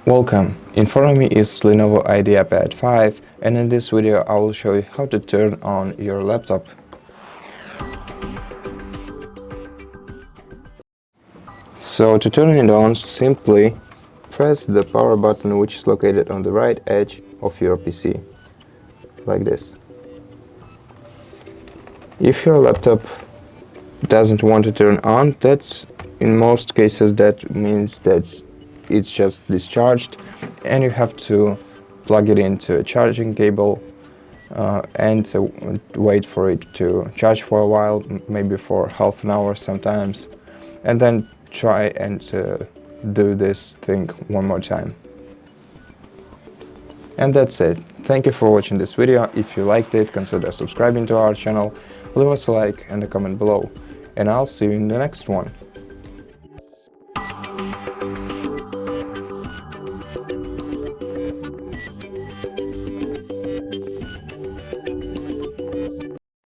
Welcome, in front of me is LENOVO IdeaPad 5, and in this video I will show you how to turn on your laptop. So to turn it on, simply press the power button which is located on the right edge of your PC, like this. If your laptop doesn't want to turn on, in most cases that means that it's just discharged and you have to plug it into a charging cable and wait for it to charge for a while, maybe for half an hour sometimes, and then try and do this thing one more time. And that's it. Thank you for watching this video. If you liked it, consider subscribing to our channel, leave us a like and a comment below, and I'll see you in the next one.